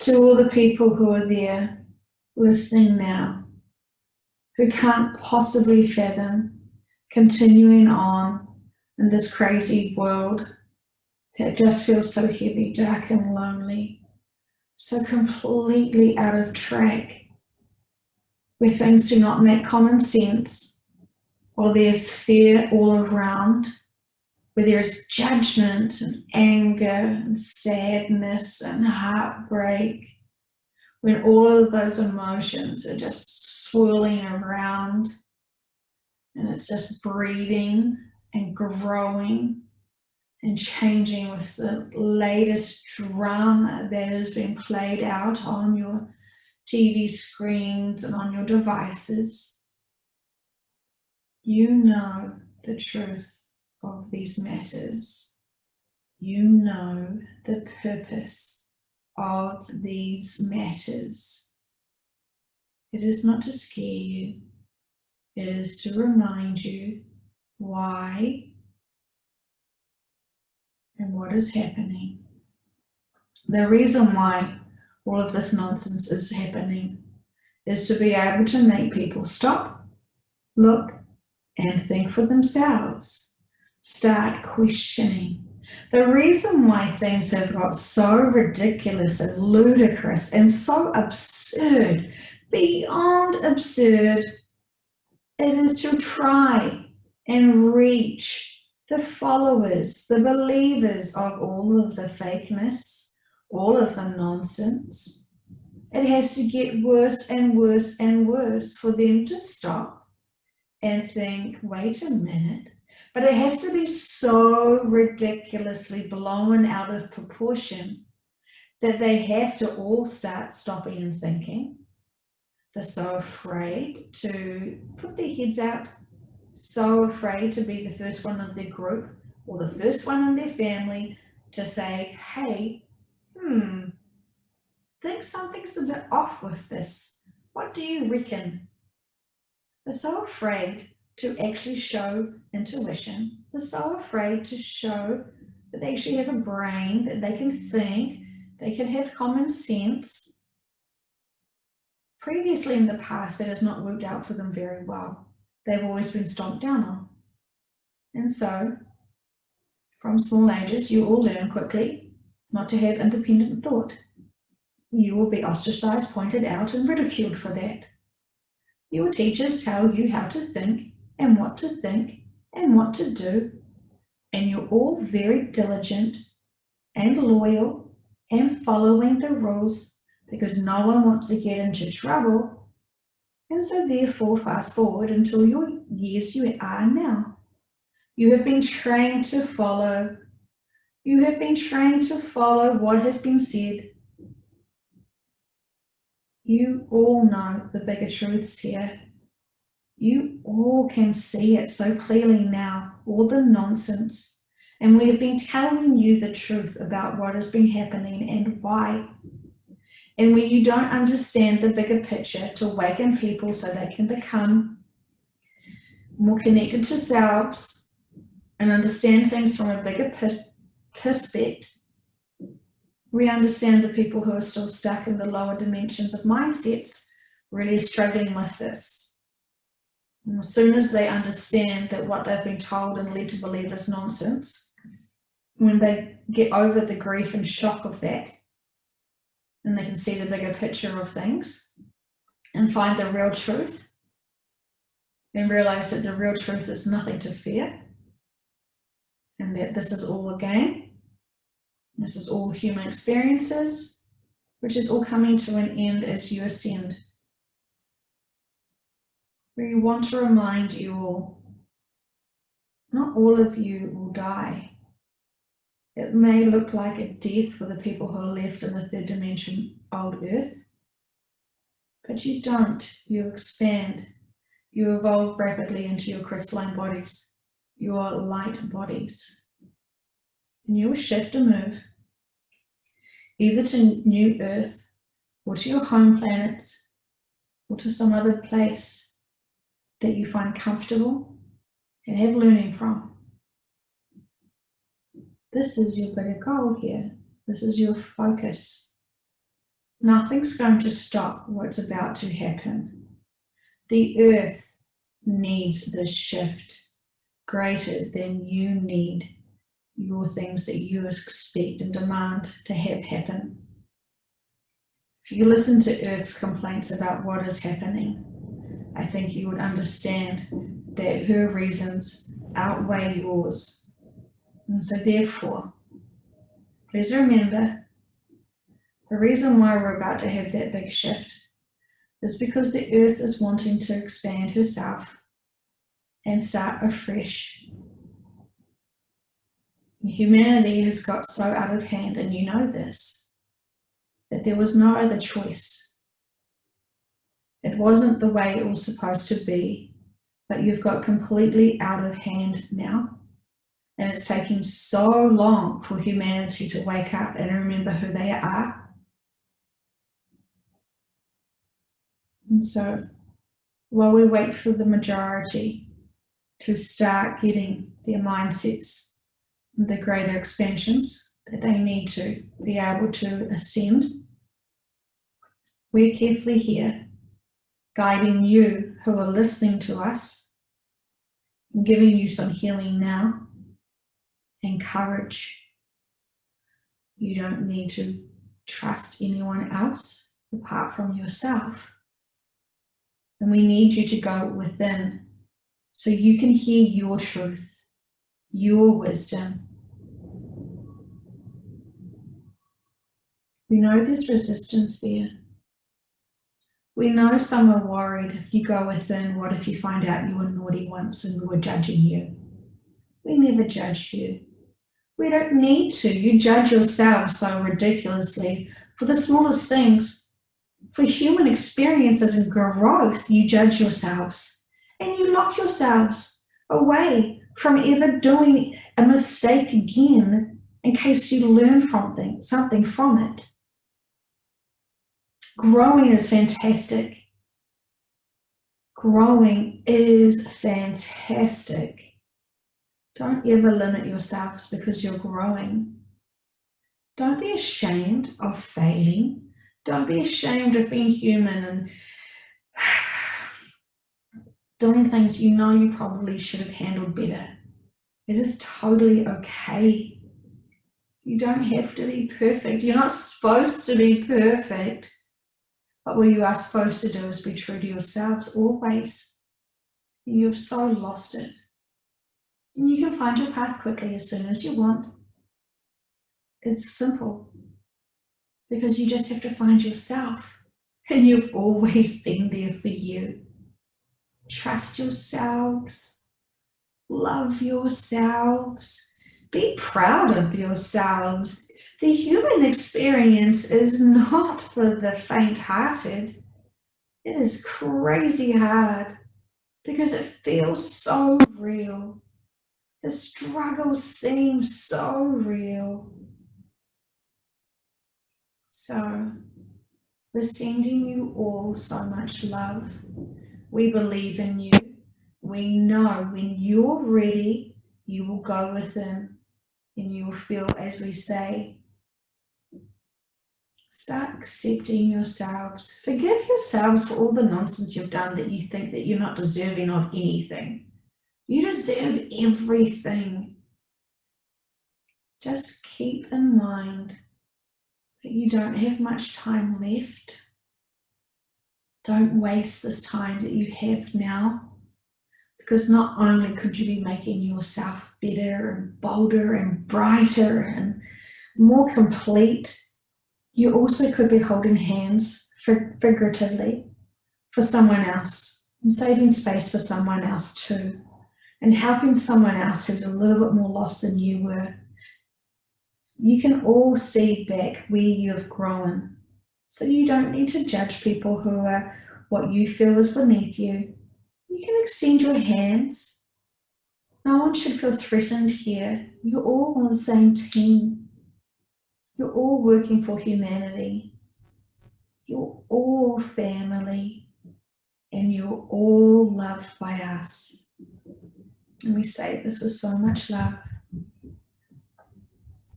To all the people who are there listening now, who can't possibly fathom continuing on in this crazy world that just feels so heavy, dark and lonely, so completely out of track, where things do not make common sense, or there's fear all around, where there's judgment and anger and sadness and heartbreak, when all of those emotions are just swirling around and it's just breeding and growing and changing with the latest drama that has been played out on your TV screens and on your devices. You know the truth of these matters. You know the purpose of these matters. It is not to scare you. It is to remind you why and what is happening. The reason why all of this nonsense is happening is to be able to make people stop, look, and think for themselves. Start questioning. The reason why things have got so ridiculous and ludicrous and so absurd, beyond absurd, it is to try and reach the followers, the believers of all of the fakeness, all of the nonsense. It has to get worse and worse and worse for them to stop and think, wait a minute, but it has to be so ridiculously blown out of proportion that they have to all start stopping and thinking. They're so afraid to put their heads out, so afraid to be the first one of their group or the first one in their family to say, hey, think something's a bit off with this. What do you reckon? They're so afraid to actually show intuition. They're so afraid to show that they actually have a brain, that they can think, they can have common sense. Previously in the past, that has not worked out for them very well. They've always been stomped down on. And so, from small ages, you all learn quickly not to have independent thought. You will be ostracized, pointed out, and ridiculed for that. Your teachers tell you how to think and what to do, and you're all very diligent and loyal and following the rules because no one wants to get into trouble. And so therefore, fast forward until your years you are now. You have been trained to follow. You have been trained to follow what has been said. You all know the bigger truths here. You all can see it so clearly now, all the nonsense. And we have been telling you the truth about what has been happening and why. And when you don't understand the bigger picture, to awaken people so they can become more connected to selves and understand things from a bigger perspective, we understand the people who are still stuck in the lower dimensions of mindsets really struggling with this. And as soon as they understand that what they've been told and led to believe is nonsense, when they get over the grief and shock of that, and they can see the bigger picture of things and find the real truth and realize that the real truth is nothing to fear and that this is all a game, this is all human experiences, which is all coming to an end as you ascend. We want to remind you all, not all of you will die. It may look like a death for the people who are left in the third dimension, old earth, but you don't. You expand. You evolve rapidly into your crystalline bodies, your light bodies. And you will shift and move, either to new earth or to your home planets or to some other place that you find comfortable and have learning from. This is your bigger goal here. This is your focus. Nothing's going to stop what's about to happen. The earth needs this shift greater than you need your things that you expect and demand to have happen. If you listen to Earth's complaints about what is happening, I think you would understand that her reasons outweigh yours. And so therefore, please remember, the reason why we're about to have that big shift is because the Earth is wanting to expand herself and start afresh. Humanity has got so out of hand, and you know this, that there was no other choice. It wasn't the way it was supposed to be, but you've got completely out of hand now. And it's taking so long for humanity to wake up and remember who they are. And so, while we wait for the majority to start getting their mindsets, the greater expansions that they need to be able to ascend, we're carefully here, guiding you who are listening to us, and giving you some healing now and courage. You don't need to trust anyone else apart from yourself. And we need you to go within so you can hear your truth, your wisdom. We know there's resistance there. We know some are worried if you go within, what if you find out you were naughty once and we were judging you? We never judge you. We don't need to. You judge yourself so ridiculously for the smallest things. For human experiences and growth, you judge yourselves and you lock yourselves away from ever doing a mistake again in case you learn from something from it. Growing is fantastic. Growing is fantastic. Don't ever limit yourselves because you're growing. Don't be ashamed of failing. Don't be ashamed of being human and doing things you know you probably should have handled better. It is totally okay. You don't have to be perfect. You're not supposed to be perfect. But what you are supposed to do is be true to yourselves always. You've so lost it. And you can find your path quickly as soon as you want. It's simple. Because you just have to find yourself. And you've always been there for you. Trust yourselves. Love yourselves. Be proud of yourselves. The human experience is not for the faint-hearted. It is crazy hard because it feels so real. The struggle seems so real. So, we're sending you all so much love. We believe in you. We know when you're ready, you will go within and you will feel, as we say, start accepting yourselves. Forgive yourselves for all the nonsense you've done that you think that you're not deserving of anything. You deserve everything. Just keep in mind that you don't have much time left. Don't waste this time that you have now, because not only could you be making yourself better and bolder and brighter and more complete, you also could be holding hands, figuratively, for someone else and saving space for someone else too, and helping someone else who's a little bit more lost than you were. You can all see back where you've grown, so you don't need to judge people who are what you feel is beneath you. You can extend your hands. No one should feel threatened here. You're all on the same team. You're all working for humanity. You're all family. And you're all loved by us. And we say this with so much love.